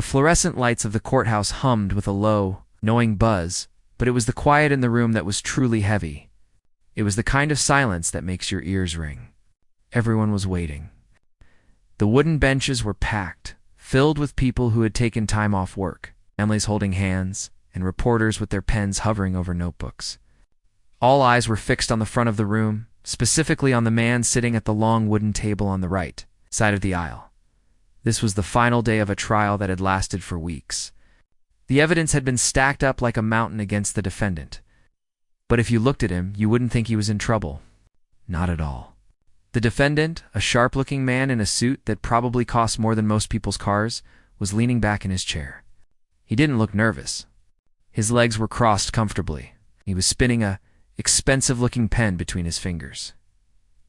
The fluorescent lights of the courthouse hummed with a low, knowing buzz, but it was the quiet in the room that was truly heavy. It was the kind of silence that makes your ears ring. Everyone was waiting. The wooden benches were packed, filled with people who had taken time off work, families holding hands, and reporters with their pens hovering over notebooks. All eyes were fixed on the front of the room, specifically on the man sitting at the long wooden table on the right side of the aisle. This was the final day of a trial that had lasted for weeks. The evidence had been stacked up like a mountain against the defendant. But if you looked at him, you wouldn't think he was in trouble. Not at all. The defendant, a sharp-looking man in a suit that probably cost more than most people's cars, was leaning back in his chair. He didn't look nervous. His legs were crossed comfortably. He was spinning a expensive-looking pen between his fingers.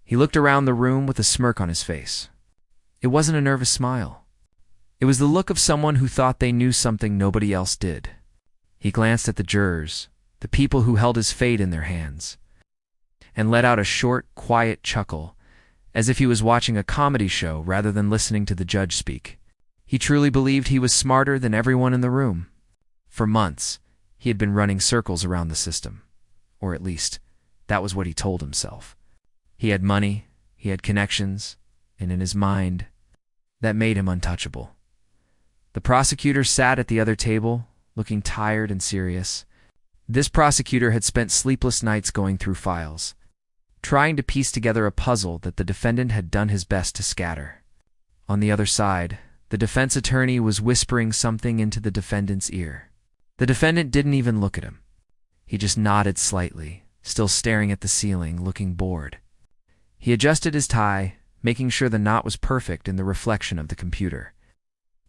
He looked around the room with a smirk on his face. It wasn't a nervous smile. It was the look of someone who thought they knew something nobody else did. He glanced at the jurors, the people who held his fate in their hands, and let out a short, quiet chuckle, as if he was watching a comedy show rather than listening to the judge speak. He truly believed he was smarter than everyone in the room. For months, he had been running circles around the system. Or at least, that was what he told himself. He had money, he had connections, and in his mind, that made him untouchable. The prosecutor sat at the other table, looking tired and serious. This prosecutor had spent sleepless nights going through files, trying to piece together a puzzle that the defendant had done his best to scatter. On the other side, the defense attorney was whispering something into the defendant's ear. The defendant didn't even look at him. He just nodded slightly, still staring at the ceiling, looking bored. He adjusted his tie, making sure the knot was perfect in the reflection of the computer.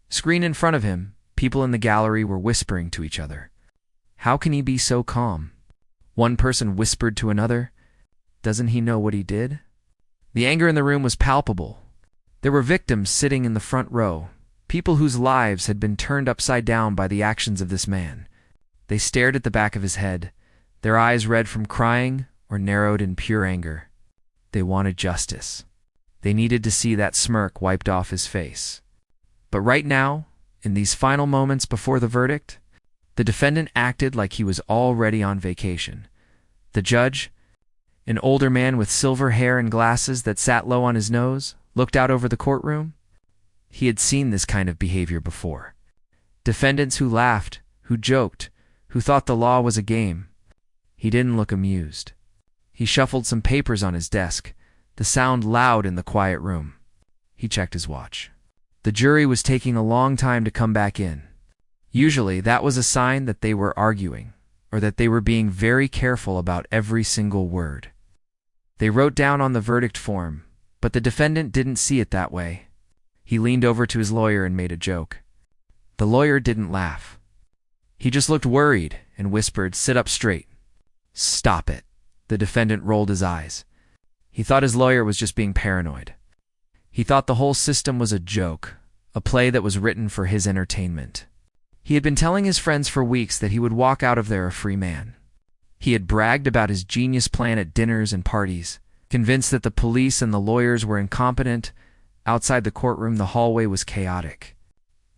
Screen in front of him, people in the gallery were whispering to each other. How can he be so calm? One person whispered to another, "Doesn't he know what he did?" The anger in the room was palpable. There were victims sitting in the front row, people whose lives had been turned upside down by the actions of this man. They stared at the back of his head, their eyes red from crying or narrowed in pure anger. They wanted justice. They needed to see that smirk wiped off his face. But right now, in these final moments before the verdict, the defendant acted like he was already on vacation. The judge, an older man with silver hair and glasses that sat low on his nose, looked out over the courtroom. He had seen this kind of behavior before. Defendants who laughed, who joked, who thought the law was a game. He didn't look amused. He shuffled some papers on his desk, the sound loud in the quiet room. He checked his watch. The jury was taking a long time to come back in. Usually, that was a sign that they were arguing, or that they were being very careful about every single word. They wrote down on the verdict form, but the defendant didn't see it that way. He leaned over to his lawyer and made a joke. The lawyer didn't laugh. He just looked worried and whispered, "Sit up straight." "Stop it." The defendant rolled his eyes. He thought his lawyer was just being paranoid. He thought the whole system was a joke, a play that was written for his entertainment. He had been telling his friends for weeks that he would walk out of there a free man. He had bragged about his genius plan at dinners and parties, convinced that the police and the lawyers were incompetent. Outside the courtroom, the hallway was chaotic.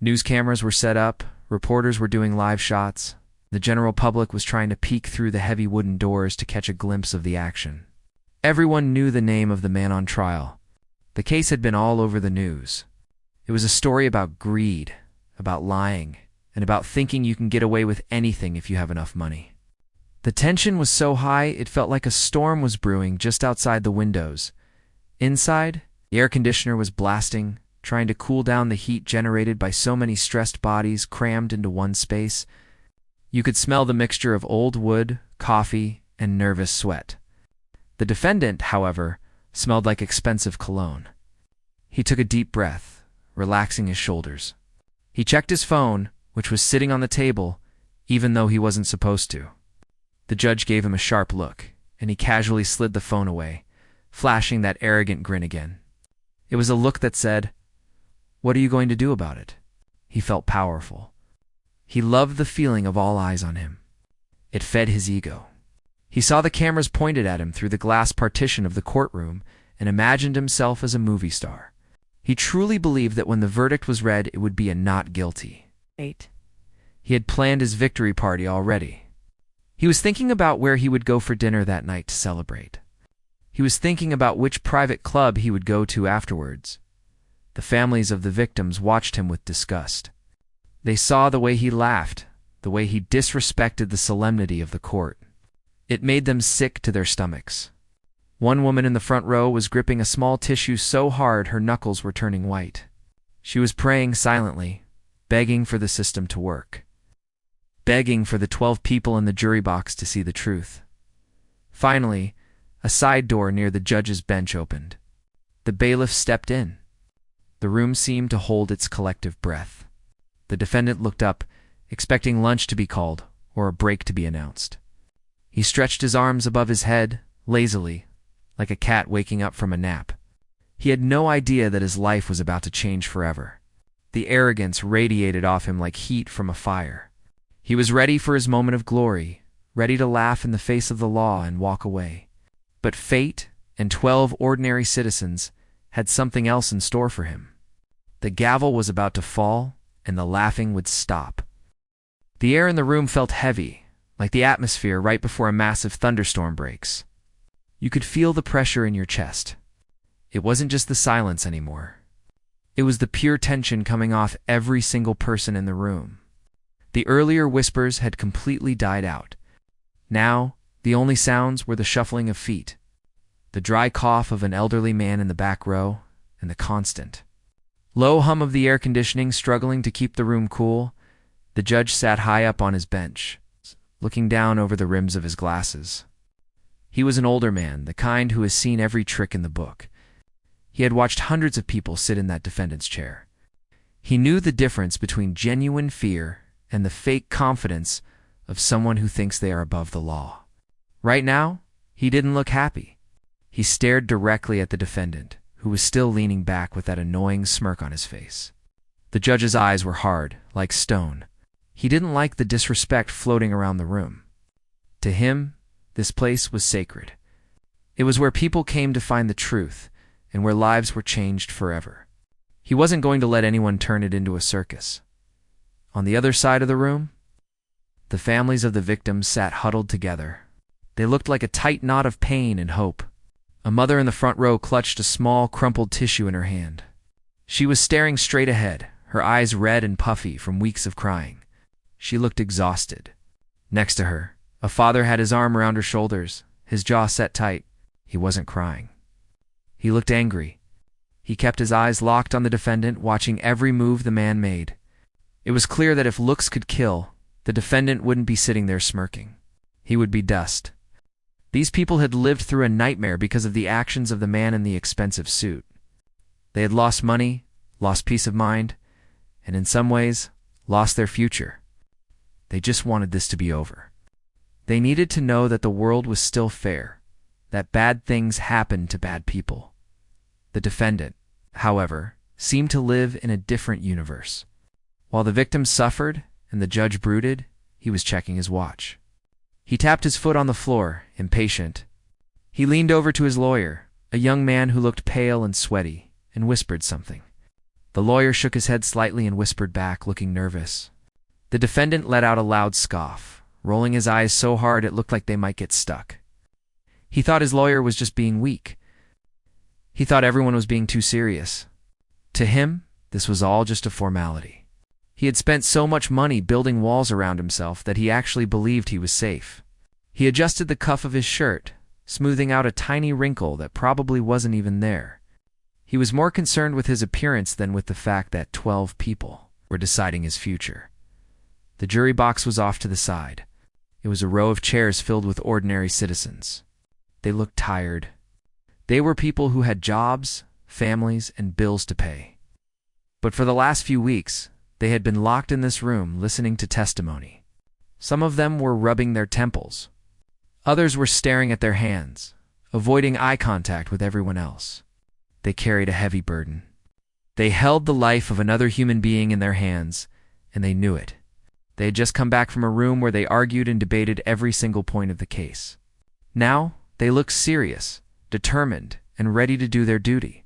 News cameras were set up, reporters were doing live shots. The general public was trying to peek through the heavy wooden doors to catch a glimpse of the action. Everyone knew the name of the man on trial. The case had been all over the news. It was a story about greed, about lying, and about thinking you can get away with anything if you have enough money. The tension was so high it felt like a storm was brewing just outside the windows. Inside, the air conditioner was blasting, trying to cool down the heat generated by so many stressed bodies crammed into one space. You could smell the mixture of old wood, coffee, and nervous sweat. The defendant, however, smelled like expensive cologne. He took a deep breath, relaxing his shoulders. He checked his phone, which was sitting on the table, even though he wasn't supposed to. The judge gave him a sharp look, and he casually slid the phone away, flashing that arrogant grin again. It was a look that said, "What are you going to do about it?" He felt powerful. He loved the feeling of all eyes on him. It fed his ego. He saw the cameras pointed at him through the glass partition of the courtroom and imagined himself as a movie star. He truly believed that when the verdict was read, it would be a not guilty. 8. He had planned his victory party already. He was thinking about where he would go for dinner that night to celebrate. He was thinking about which private club he would go to afterwards. The families of the victims watched him with disgust. They saw the way he laughed, the way he disrespected the solemnity of the court. It made them sick to their stomachs. One woman in the front row was gripping a small tissue so hard her knuckles were turning white. She was praying silently, begging for the system to work, begging for the 12 people in the jury box to see the truth. Finally, a side door near the judge's bench opened. The bailiff stepped in. The room seemed to hold its collective breath. The defendant looked up, expecting lunch to be called or a break to be announced. He stretched his arms above his head, lazily, like a cat waking up from a nap. He had no idea that his life was about to change forever. The arrogance radiated off him like heat from a fire. He was ready for his moment of glory, ready to laugh in the face of the law and walk away. But fate and 12 ordinary citizens had something else in store for him. The gavel was about to fall, and the laughing would stop. The air in the room felt heavy, like the atmosphere right before a massive thunderstorm breaks. You could feel the pressure in your chest. It wasn't just the silence anymore. It was the pure tension coming off every single person in the room. The earlier whispers had completely died out. Now, the only sounds were the shuffling of feet, the dry cough of an elderly man in the back row, and the constant low hum of the air conditioning struggling to keep the room cool. The judge sat high up on his bench, looking down over the rims of his glasses. He was an older man, the kind who has seen every trick in the book. He had watched hundreds of people sit in that defendant's chair. He knew the difference between genuine fear and the fake confidence of someone who thinks they are above the law. Right now, he didn't look happy. He stared directly at the defendant, who was still leaning back with that annoying smirk on his face. The judge's eyes were hard, like stone. He didn't like the disrespect floating around the room. To him, this place was sacred. It was where people came to find the truth, and where lives were changed forever. He wasn't going to let anyone turn it into a circus. On the other side of the room, the families of the victims sat huddled together. They looked like a tight knot of pain and hope. A mother in the front row clutched a small, crumpled tissue in her hand. She was staring straight ahead, her eyes red and puffy from weeks of crying. She looked exhausted. Next to her, a father had his arm around her shoulders, his jaw set tight. He wasn't crying. He looked angry. He kept his eyes locked on the defendant, watching every move the man made. It was clear that if looks could kill, the defendant wouldn't be sitting there smirking. He would be dust. These people had lived through a nightmare because of the actions of the man in the expensive suit. They had lost money, lost peace of mind, and in some ways, lost their future. They just wanted this to be over. They needed to know that the world was still fair, that bad things happened to bad people. The defendant, however, seemed to live in a different universe. While the victims suffered and the judge brooded, he was checking his watch. He tapped his foot on the floor, impatient. He leaned over to his lawyer, a young man who looked pale and sweaty, and whispered something. The lawyer shook his head slightly and whispered back, looking nervous. The defendant let out a loud scoff, rolling his eyes so hard it looked like they might get stuck. He thought his lawyer was just being weak. He thought everyone was being too serious. To him, this was all just a formality. He had spent so much money building walls around himself that he actually believed he was safe. He adjusted the cuff of his shirt, smoothing out a tiny wrinkle that probably wasn't even there. He was more concerned with his appearance than with the fact that 12 people were deciding his future. The jury box was off to the side. It was a row of chairs filled with ordinary citizens. They looked tired. They were people who had jobs, families, and bills to pay. But for the last few weeks, they had been locked in this room listening to testimony. Some of them were rubbing their temples. Others were staring at their hands, avoiding eye contact with everyone else. They carried a heavy burden. They held the life of another human being in their hands, and they knew it. They had just come back from a room where they argued and debated every single point of the case. Now, they looked serious, determined, and ready to do their duty.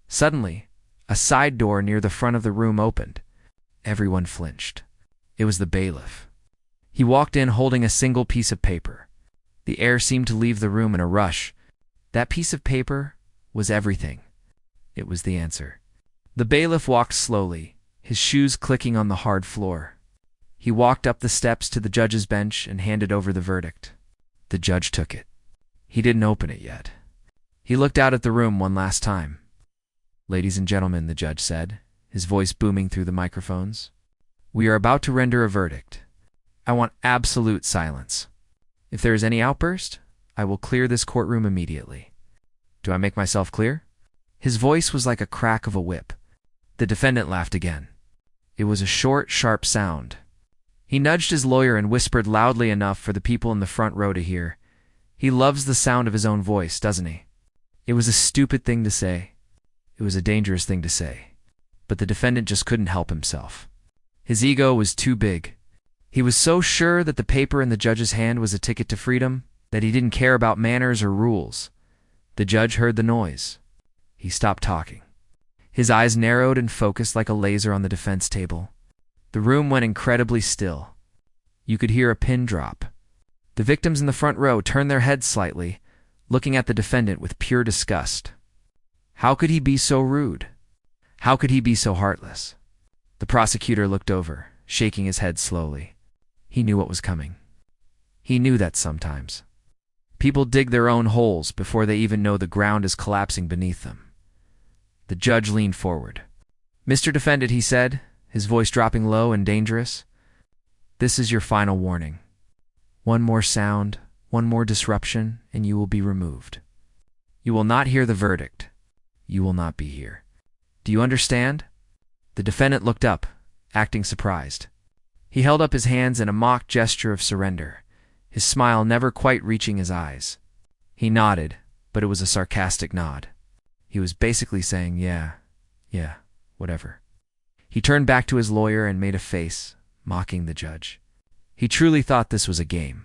Suddenly, a side door near the front of the room opened, Everyone flinched. It was the bailiff. He walked in holding a single piece of paper. The air seemed to leave the room in a rush. That piece of paper was everything. It was the answer. The bailiff walked slowly, his shoes clicking on the hard floor. He walked up the steps to the judge's bench and handed over the verdict. The judge took it. He didn't open it yet. He looked out at the room one last time. "Ladies and gentlemen," the judge said, his voice booming through the microphones, "we are about to render a verdict. I want absolute silence. If there is any outburst, I will clear this courtroom immediately. Do I make myself clear?" His voice was like a crack of a whip. The defendant laughed again. It was a short, sharp sound. He nudged his lawyer and whispered loudly enough for the people in the front row to hear. He loves the sound of his own voice, doesn't he? It was a stupid thing to say. It was a dangerous thing to say. But the defendant just couldn't help himself. His ego was too big. He was so sure that the paper in the judge's hand was a ticket to freedom that he didn't care about manners or rules. The judge heard the noise. He stopped talking. His eyes narrowed and focused like a laser on the defense table. The room went incredibly still. You could hear a pin drop. The victims in the front row turned their heads slightly, looking at the defendant with pure disgust. How could he be so rude? How could he be so heartless? The prosecutor looked over, shaking his head slowly. He knew what was coming. He knew that sometimes people dig their own holes before they even know the ground is collapsing beneath them. The judge leaned forward. "Mr. Defendant," he said, his voice dropping low and dangerous, "this is your final warning. One more sound, one more disruption, and you will be removed. You will not hear the verdict. You will not be here. Do you understand?" The defendant looked up, acting surprised. He held up his hands in a mock gesture of surrender, his smile never quite reaching his eyes. He nodded, but it was a sarcastic nod. He was basically saying, yeah, whatever. He turned back to his lawyer and made a face, mocking the judge. He truly thought this was a game.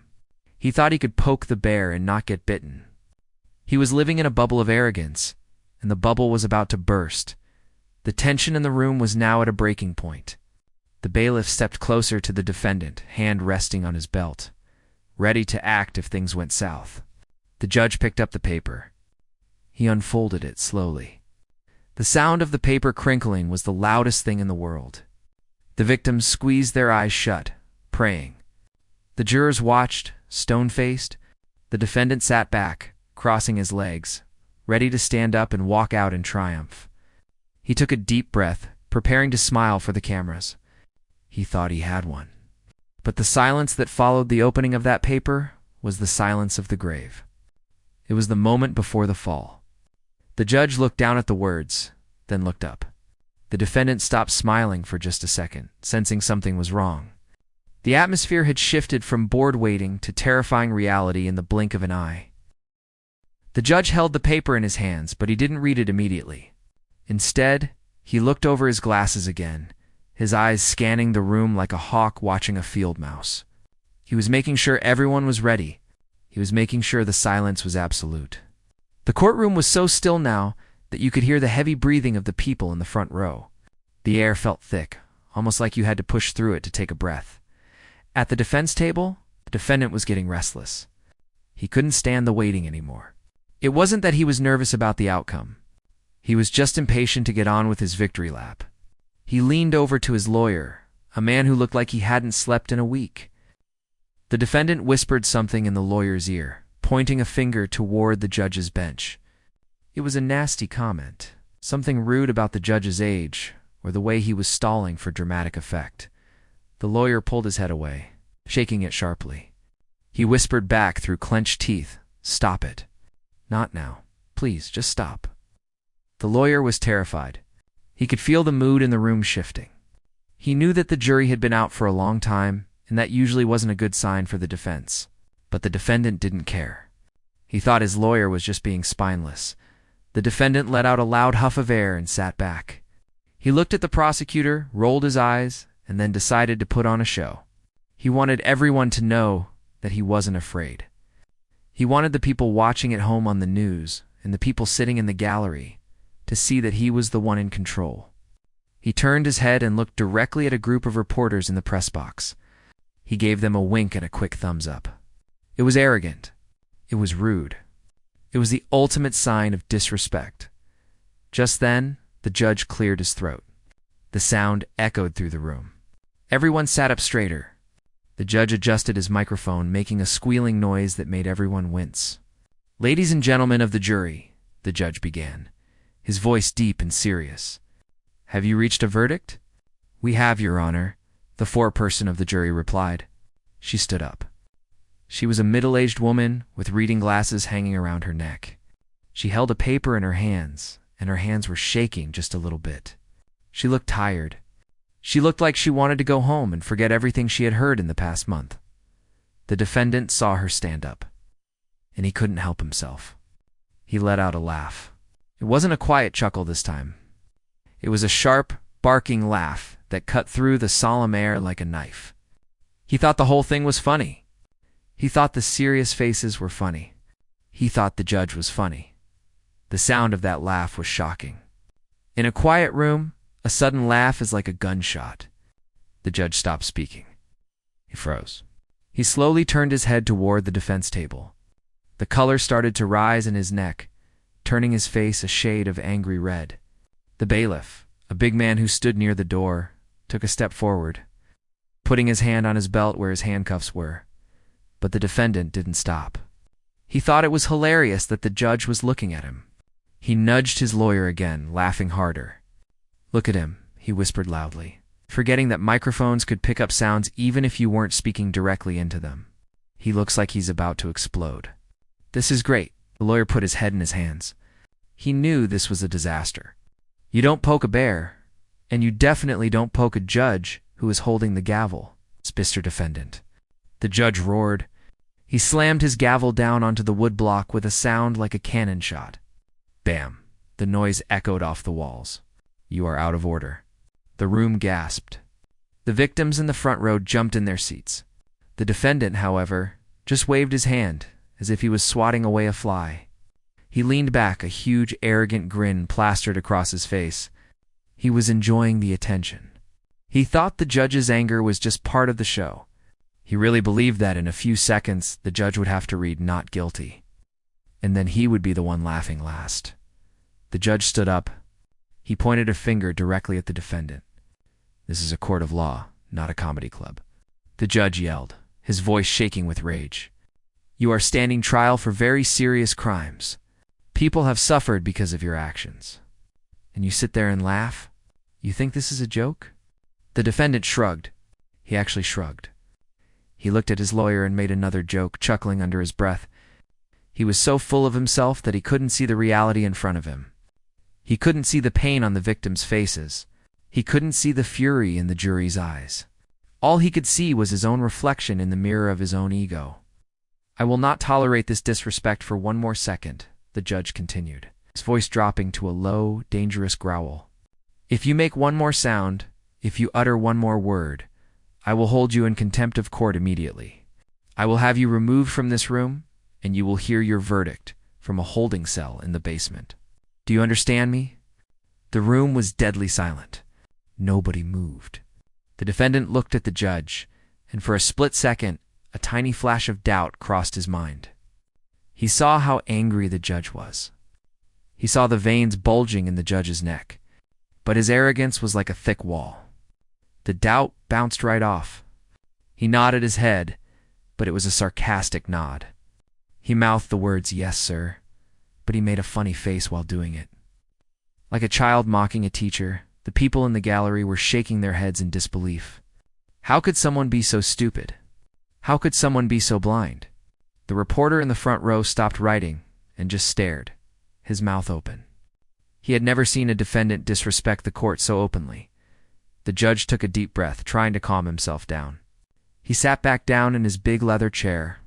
He thought he could poke the bear and not get bitten. He was living in a bubble of arrogance, and the bubble was about to burst. The tension in the room was now at a breaking point. The bailiff stepped closer to the defendant, hand resting on his belt, ready to act if things went south. The judge picked up the paper. He unfolded it slowly. The sound of the paper crinkling was the loudest thing in the world. The victims squeezed their eyes shut, praying. The jurors watched, stone-faced. The defendant sat back, crossing his legs, ready to stand up and walk out in triumph. He took a deep breath, preparing to smile for the cameras. He thought he had one. But the silence that followed the opening of that paper was the silence of the grave. It was the moment before the fall. The judge looked down at the words, then looked up. The defendant stopped smiling for just a second, sensing something was wrong. The atmosphere had shifted from bored waiting to terrifying reality in the blink of an eye. The judge held the paper in his hands, but he didn't read it immediately. Instead, he looked over his glasses again, his eyes scanning the room like a hawk watching a field mouse. He was making sure everyone was ready. He was making sure the silence was absolute. The courtroom was so still now that you could hear the heavy breathing of the people in the front row. The air felt thick, almost like you had to push through it to take a breath. At the defense table, the defendant was getting restless. He couldn't stand the waiting anymore. It wasn't that he was nervous about the outcome. He was just impatient to get on with his victory lap. He leaned over to his lawyer, a man who looked like he hadn't slept in a week. The defendant whispered something in the lawyer's ear, pointing a finger toward the judge's bench. It was a nasty comment, something rude about the judge's age, or the way he was stalling for dramatic effect. The lawyer pulled his head away, shaking it sharply. He whispered back through clenched teeth, "Stop it. Not now. Please, just stop." The lawyer was terrified. He could feel the mood in the room shifting. He knew that the jury had been out for a long time, and that usually wasn't a good sign for the defense. But the defendant didn't care. He thought his lawyer was just being spineless. The defendant let out a loud huff of air and sat back. He looked at the prosecutor, rolled his eyes, and then decided to put on a show. He wanted everyone to know that he wasn't afraid. He wanted the people watching at home on the news and the people sitting in the gallery to see that he was the one in control. He turned his head and looked directly at a group of reporters in the press box. He gave them a wink and a quick thumbs up. It was arrogant. It was rude. It was the ultimate sign of disrespect. Just then, the judge cleared his throat. The sound echoed through the room. Everyone sat up straighter. The judge adjusted his microphone, making a squealing noise that made everyone wince. "Ladies and gentlemen of the jury," the judge began, his voice deep and serious. "Have you reached a verdict?" "We have, Your Honor," the foreperson of the jury replied. She stood up. She was a middle-aged woman with reading glasses hanging around her neck. She held a paper in her hands, and her hands were shaking just a little bit. She looked tired. She looked like she wanted to go home and forget everything she had heard in the past month. The defendant saw her stand up, and he couldn't help himself. He let out a laugh. It wasn't a quiet chuckle this time. It was a sharp, barking laugh that cut through the solemn air like a knife. He thought the whole thing was funny. He thought the serious faces were funny. He thought the judge was funny. The sound of that laugh was shocking. In a quiet room, a sudden laugh is like a gunshot. The judge stopped speaking. He froze. He slowly turned his head toward the defense table. The color started to rise in his neck, turning his face a shade of angry red. The bailiff, a big man who stood near the door, took a step forward, putting his hand on his belt where his handcuffs were. But the defendant didn't stop. He thought it was hilarious that the judge was looking at him. He nudged his lawyer again, laughing harder. "Look at him," he whispered loudly, forgetting that microphones could pick up sounds even if you weren't speaking directly into them. "He looks like he's about to explode." "This is great." The lawyer put his head in his hands. He knew this was a disaster. You don't poke a bear, and you definitely don't poke a judge who is holding the gavel, Mr. Defendant. The judge roared. He slammed his gavel down onto the wood block with a sound like a cannon shot. Bam! The noise echoed off the walls. "You are out of order." The room gasped. The victims in the front row jumped in their seats. The defendant, however, just waved his hand as if he was swatting away a fly. He leaned back, a huge, arrogant grin plastered across his face. He was enjoying the attention. He thought the judge's anger was just part of the show. He really believed that in a few seconds the judge would have to read "not guilty." And then he would be the one laughing last. The judge stood up. He pointed a finger directly at the defendant. "This is a court of law, not a comedy club." The judge yelled, his voice shaking with rage. "You are standing trial for very serious crimes. People have suffered because of your actions. And you sit there and laugh? You think this is a joke?" The defendant shrugged. He actually shrugged. He looked at his lawyer and made another joke, chuckling under his breath. He was so full of himself that he couldn't see the reality in front of him. He couldn't see the pain on the victims' faces. He couldn't see the fury in the jury's eyes. All he could see was his own reflection in the mirror of his own ego. "I will not tolerate this disrespect for one more second," the judge continued, his voice dropping to a low, dangerous growl. "If you make one more sound, if you utter one more word, I will hold you in contempt of court immediately. I will have you removed from this room, and you will hear your verdict from a holding cell in the basement. Do you understand me?" The room was deadly silent. Nobody moved. The defendant looked at the judge, and for a split second, a tiny flash of doubt crossed his mind. He saw how angry the judge was. He saw the veins bulging in the judge's neck, but his arrogance was like a thick wall. The doubt bounced right off. He nodded his head, but it was a sarcastic nod. He mouthed the words, "Yes, sir," but he made a funny face while doing it. Like a child mocking a teacher, the people in the gallery were shaking their heads in disbelief. How could someone be so stupid? How could someone be so blind? The reporter in the front row stopped writing and just stared, his mouth open. He had never seen a defendant disrespect the court so openly. The judge took a deep breath, trying to calm himself down. He sat back down in his big leather chair.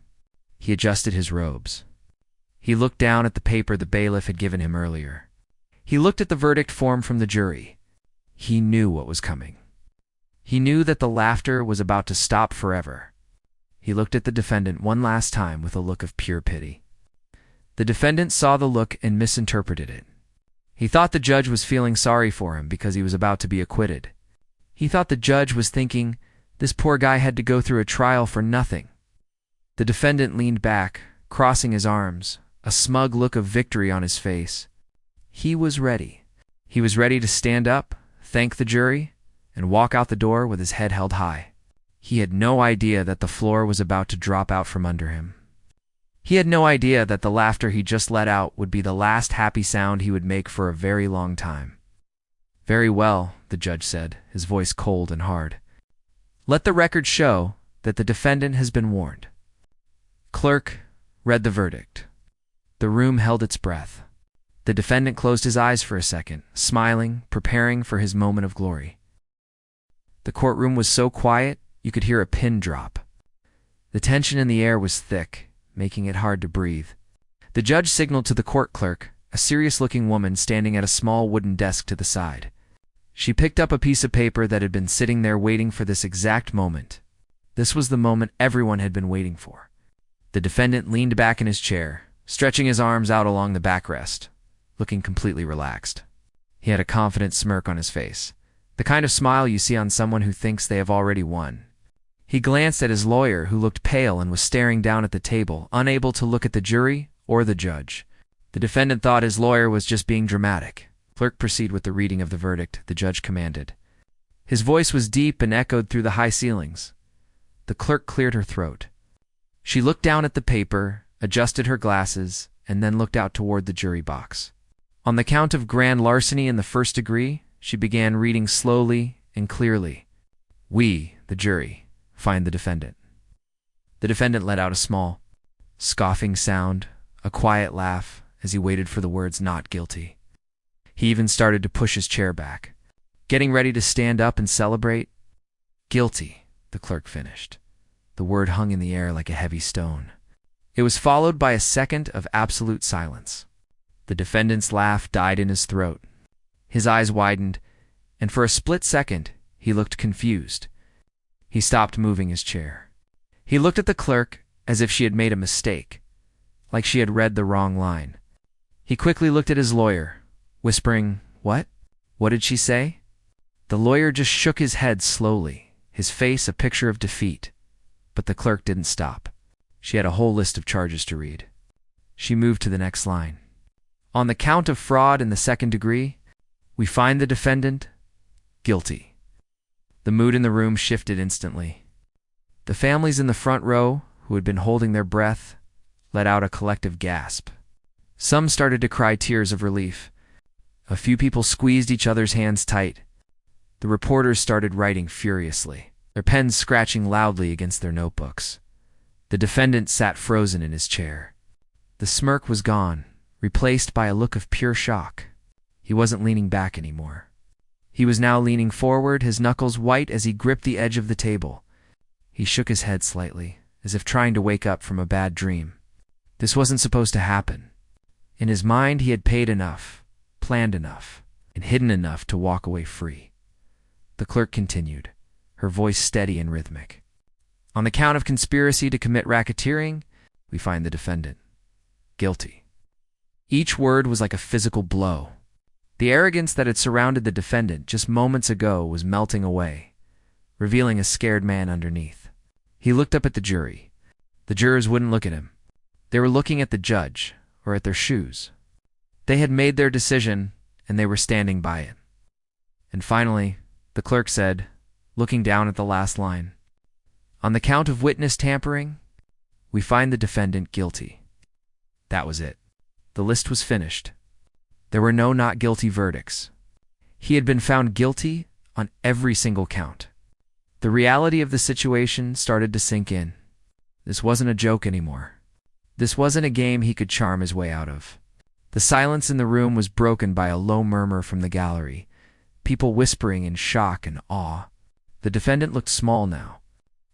He adjusted his robes. He looked down at the paper the bailiff had given him earlier. He looked at the verdict form from the jury. He knew what was coming. He knew that the laughter was about to stop forever. He looked at the defendant one last time with a look of pure pity. The defendant saw the look and misinterpreted it. He thought the judge was feeling sorry for him because he was about to be acquitted. He thought the judge was thinking, this poor guy had to go through a trial for nothing. The defendant leaned back, crossing his arms, a smug look of victory on his face. He was ready. He was ready to stand up, thank the jury, and walk out the door with his head held high. He had no idea that the floor was about to drop out from under him. He had no idea that the laughter he just let out would be the last happy sound he would make for a very long time. "Very well," the judge said, his voice cold and hard. "Let the record show that the defendant has been warned." Clerk read the verdict. The room held its breath. The defendant closed his eyes for a second, smiling, preparing for his moment of glory. The courtroom was so quiet, you could hear a pin drop. The tension in the air was thick, making it hard to breathe. The judge signaled to the court clerk, a serious-looking woman standing at a small wooden desk to the side. She picked up a piece of paper that had been sitting there waiting for this exact moment. This was the moment everyone had been waiting for. The defendant leaned back in his chair, stretching his arms out along the backrest, looking completely relaxed. He had a confident smirk on his face, the kind of smile you see on someone who thinks they have already won. He glanced at his lawyer, who looked pale and was staring down at the table, unable to look at the jury or the judge. The defendant thought his lawyer was just being dramatic. "Clerk, proceed with the reading of the verdict," the judge commanded. His voice was deep and echoed through the high ceilings. The clerk cleared her throat. She looked down at the paper, adjusted her glasses, and then looked out toward the jury box. On the count of grand larceny in the first degree, she began reading slowly and clearly. "We, the jury, find the defendant." The defendant let out a small, scoffing sound, a quiet laugh, as he waited for the words "not guilty." He even started to push his chair back, getting ready to stand up and celebrate. "Guilty," the clerk finished. The word hung in the air like a heavy stone. It was followed by a second of absolute silence. The defendant's laugh died in his throat. His eyes widened, and for a split second, he looked confused. He stopped moving his chair. He looked at the clerk as if she had made a mistake, like she had read the wrong line. He quickly looked at his lawyer, whispering, "What? What did she say?" The lawyer just shook his head slowly, his face a picture of defeat. But the clerk didn't stop. She had a whole list of charges to read. She moved to the next line. "On the count of fraud in the second degree, we find the defendant guilty." The mood in the room shifted instantly. The families in the front row, who had been holding their breath, let out a collective gasp. Some started to cry tears of relief. A few people squeezed each other's hands tight. The reporters started writing furiously, their pens scratching loudly against their notebooks. The defendant sat frozen in his chair. The smirk was gone, replaced by a look of pure shock. He wasn't leaning back anymore. He was now leaning forward, his knuckles white as he gripped the edge of the table. He shook his head slightly, as if trying to wake up from a bad dream. This wasn't supposed to happen. In his mind, he had paid enough, planned enough, and hidden enough to walk away free. The clerk continued, her voice steady and rhythmic. "On the count of conspiracy to commit racketeering, we find the defendant guilty." Each word was like a physical blow. The arrogance that had surrounded the defendant just moments ago was melting away, revealing a scared man underneath. He looked up at the jury. The jurors wouldn't look at him. They were looking at the judge, or at their shoes. They had made their decision, and they were standing by it. And finally, the clerk said, looking down at the last line, "On the count of witness tampering, we find the defendant guilty." That was it. The list was finished. There were no not guilty verdicts. He had been found guilty on every single count. The reality of the situation started to sink in. This wasn't a joke anymore. This wasn't a game he could charm his way out of. The silence in the room was broken by a low murmur from the gallery, people whispering in shock and awe. The defendant looked small now.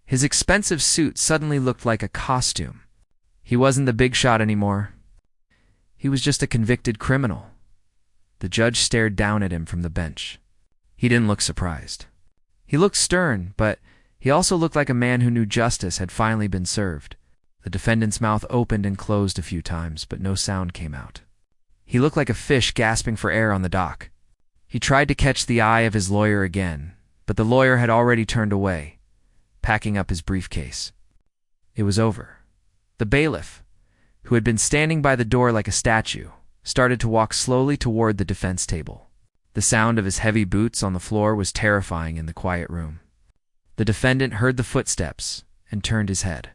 His expensive suit suddenly looked like a costume. He wasn't the big shot anymore. He was just a convicted criminal. The judge stared down at him from the bench. He didn't look surprised. He looked stern, but he also looked like a man who knew justice had finally been served. The defendant's mouth opened and closed a few times, but no sound came out. He looked like a fish gasping for air on the dock. He tried to catch the eye of his lawyer again, but the lawyer had already turned away, packing up his briefcase. It was over. The bailiff, who had been standing by the door like a statue, started to walk slowly toward the defense table. The sound of his heavy boots on the floor was terrifying in the quiet room. The defendant heard the footsteps and turned his head.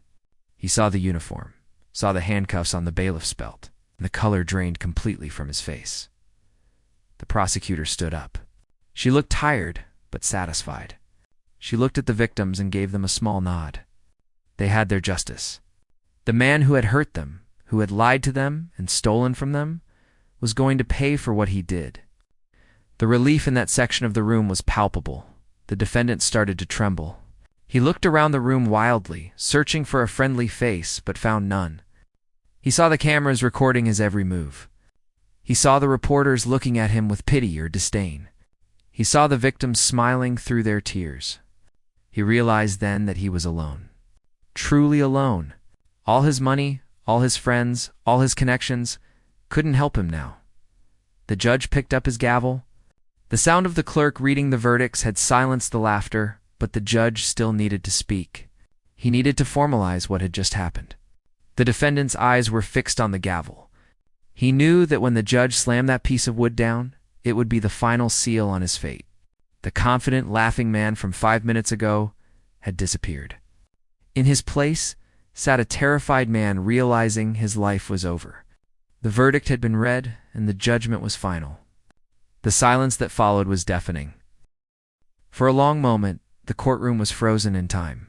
He saw the uniform, saw the handcuffs on the bailiff's belt, and the color drained completely from his face. The prosecutor stood up. She looked tired, but satisfied. She looked at the victims and gave them a small nod. They had their justice. The man who had hurt them, who had lied to them and stolen from them, was going to pay for what he did. The relief in that section of the room was palpable. The defendant started to tremble. He looked around the room wildly, searching for a friendly face, but found none. He saw the cameras recording his every move. He saw the reporters looking at him with pity or disdain. He saw the victims smiling through their tears. He realized then that he was alone. Truly alone. All his money, all his friends, all his connections couldn't help him now. The judge picked up his gavel. The sound of the clerk reading the verdicts had silenced the laughter, but the judge still needed to speak. He needed to formalize what had just happened. The defendant's eyes were fixed on the gavel. He knew that when the judge slammed that piece of wood down, it would be the final seal on his fate. The confident, laughing man from 5 minutes ago had disappeared. In his place sat a terrified man realizing his life was over. The verdict had been read, and the judgment was final. The silence that followed was deafening. For a long moment, the courtroom was frozen in time.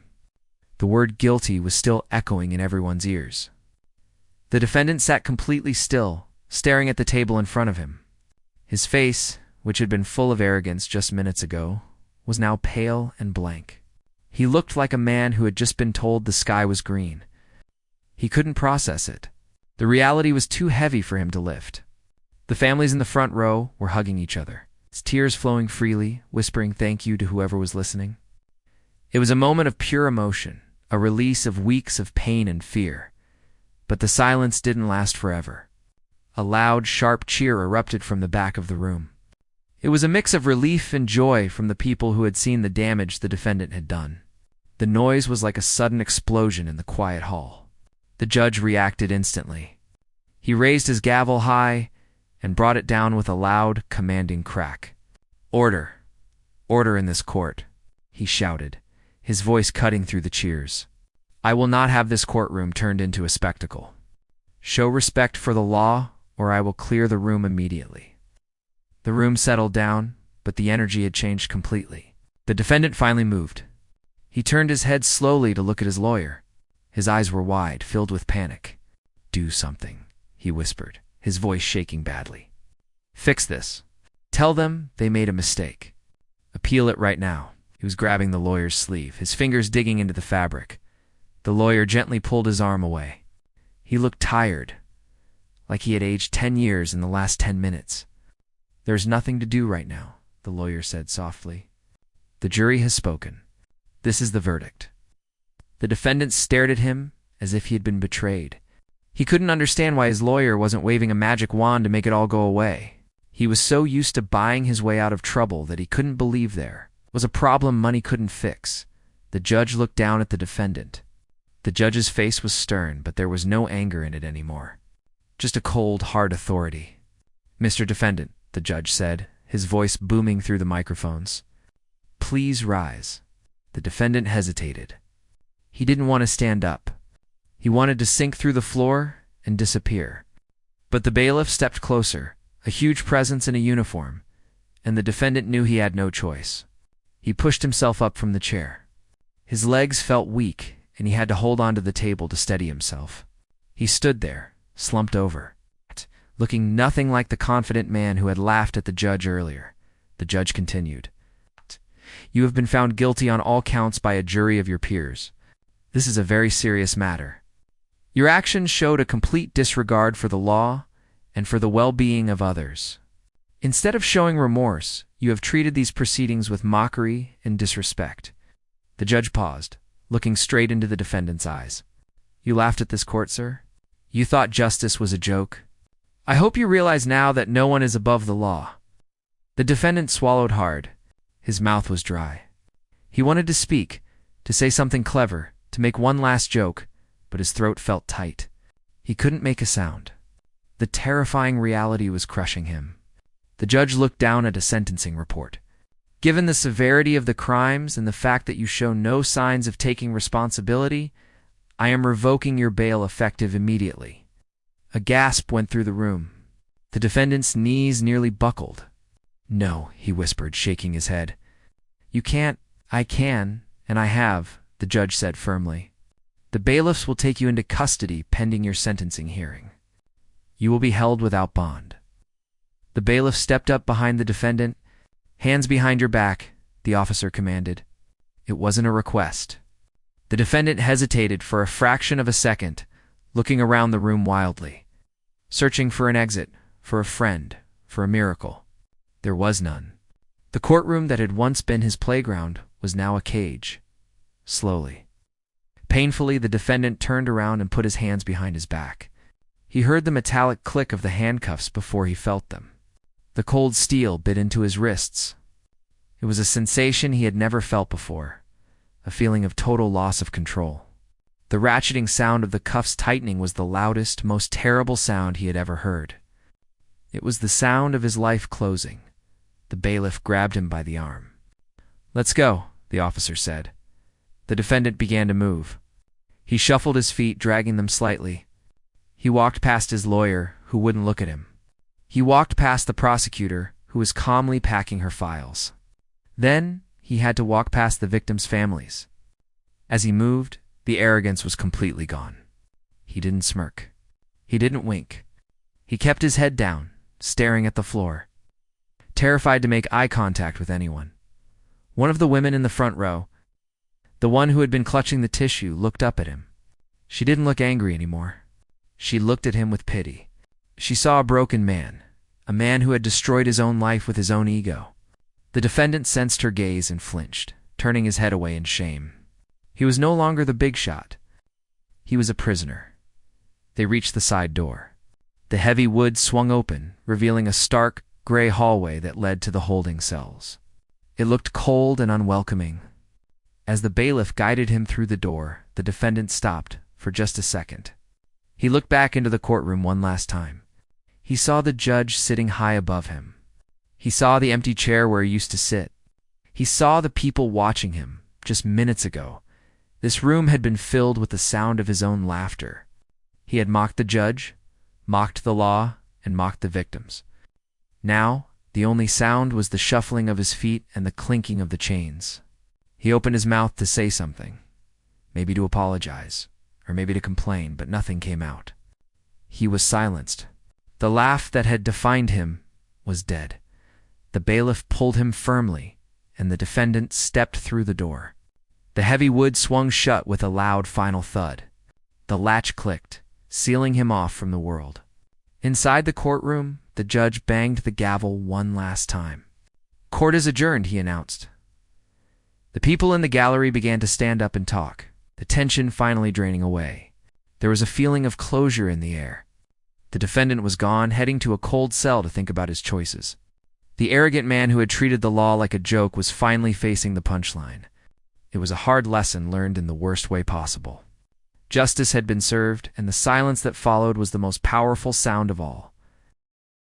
The word guilty was still echoing in everyone's ears. The defendant sat completely still, staring at the table in front of him. His face, which had been full of arrogance just minutes ago, was now pale and blank. He looked like a man who had just been told the sky was green. He couldn't process it. The reality was too heavy for him to lift. The families in the front row were hugging each other, tears flowing freely, whispering thank you to whoever was listening. It was a moment of pure emotion, a release of weeks of pain and fear. But the silence didn't last forever. A loud, sharp cheer erupted from the back of the room. It was a mix of relief and joy from the people who had seen the damage the defendant had done. The noise was like a sudden explosion in the quiet hall. The judge reacted instantly. He raised his gavel high and brought it down with a loud, commanding crack. "Order! Order in this court," he shouted, his voice cutting through the cheers. "I will not have this courtroom turned into a spectacle. Show respect for the law, or I will clear the room immediately." The room settled down, but the energy had changed completely. The defendant finally moved. He turned his head slowly to look at his lawyer. His eyes were wide, filled with panic. "Do something," he whispered, his voice shaking badly. "Fix this. Tell them they made a mistake. Appeal it right now." He was grabbing the lawyer's sleeve, his fingers digging into the fabric. The lawyer gently pulled his arm away. He looked tired, like he had aged 10 years in the last 10 minutes. "There's nothing to do right now," the lawyer said softly. "The jury has spoken. This is the verdict." The defendant stared at him as if he had been betrayed. He couldn't understand why his lawyer wasn't waving a magic wand to make it all go away. He was so used to buying his way out of trouble that he couldn't believe there was a problem money couldn't fix. The judge looked down at the defendant. The judge's face was stern, but there was no anger in it anymore. Just a cold, hard authority. "Mr. Defendant," the judge said, his voice booming through the microphones, "please rise." The defendant hesitated. He didn't want to stand up. He wanted to sink through the floor and disappear. But the bailiff stepped closer, a huge presence in a uniform, and the defendant knew he had no choice. He pushed himself up from the chair. His legs felt weak, and he had to hold onto the table to steady himself. He stood there, slumped over, looking nothing like the confident man who had laughed at the judge earlier. The judge continued, "You have been found guilty on all counts by a jury of your peers. This is a very serious matter. Your actions showed a complete disregard for the law and for the well-being of others. Instead of showing remorse, you have treated these proceedings with mockery and disrespect." The judge paused, looking straight into the defendant's eyes. "You laughed at this court, sir? You thought justice was a joke? I hope you realize now that no one is above the law. The defendant swallowed hard. His mouth was dry. He wanted to speak, to say something clever, to make one last joke, but his throat felt tight. He couldn't make a sound. The terrifying reality was crushing him. The judge looked down at a sentencing report. Given the severity of the crimes and the fact that you show no signs of taking responsibility, I am revoking your bail effective immediately. A gasp went through the room. The defendant's knees nearly buckled. No, he whispered, shaking his head. You can't. I can, and I have, the judge said firmly. The bailiffs will take you into custody pending your sentencing hearing. You will be held without bond. The bailiff stepped up behind the defendant. Hands behind your back, the officer commanded. It wasn't a request. The defendant hesitated for a fraction of a second, looking around the room wildly, searching for an exit, for a friend, for a miracle. There was none. The courtroom that had once been his playground was now a cage. Slowly, painfully, the defendant turned around and put his hands behind his back. He heard the metallic click of the handcuffs before he felt them. The cold steel bit into his wrists. It was a sensation he had never felt before, a feeling of total loss of control. The ratcheting sound of the cuffs tightening was the loudest, most terrible sound he had ever heard. It was the sound of his life closing. The bailiff grabbed him by the arm. "Let's go," the officer said. The defendant began to move. He shuffled his feet, dragging them slightly. He walked past his lawyer, who wouldn't look at him. He walked past the prosecutor, who was calmly packing her files. Then he had to walk past the victims' families. As he moved, the arrogance was completely gone. He didn't smirk. He didn't wink. He kept his head down, staring at the floor, terrified to make eye contact with anyone. One of the women in the front row, the one who had been clutching the tissue, looked up at him. She didn't look angry anymore. She looked at him with pity. She saw a broken man, a man who had destroyed his own life with his own ego. The defendant sensed her gaze and flinched, turning his head away in shame. He was no longer the big shot. He was a prisoner. They reached the side door. The heavy wood swung open, revealing a stark, gray hallway that led to the holding cells. It looked cold and unwelcoming. As the bailiff guided him through the door, the defendant stopped for just a second. He looked back into the courtroom one last time. He saw the judge sitting high above him. He saw the empty chair where he used to sit. He saw the people watching him just minutes ago. This room had been filled with the sound of his own laughter. He had mocked the judge, mocked the law, and mocked the victims. Now, the only sound was the shuffling of his feet and the clinking of the chains. He opened his mouth to say something, maybe to apologize, or maybe to complain, but nothing came out. He was silenced. The laugh that had defined him was dead. The bailiff pulled him firmly, and the defendant stepped through the door. The heavy wood swung shut with a loud final thud. The latch clicked, sealing him off from the world. Inside the courtroom, the judge banged the gavel one last time. "Court is adjourned," he announced. The people in the gallery began to stand up and talk, the tension finally draining away. There was a feeling of closure in the air. The defendant was gone, heading to a cold cell to think about his choices. The arrogant man who had treated the law like a joke was finally facing the punchline. It was a hard lesson learned in the worst way possible. Justice had been served, and the silence that followed was the most powerful sound of all.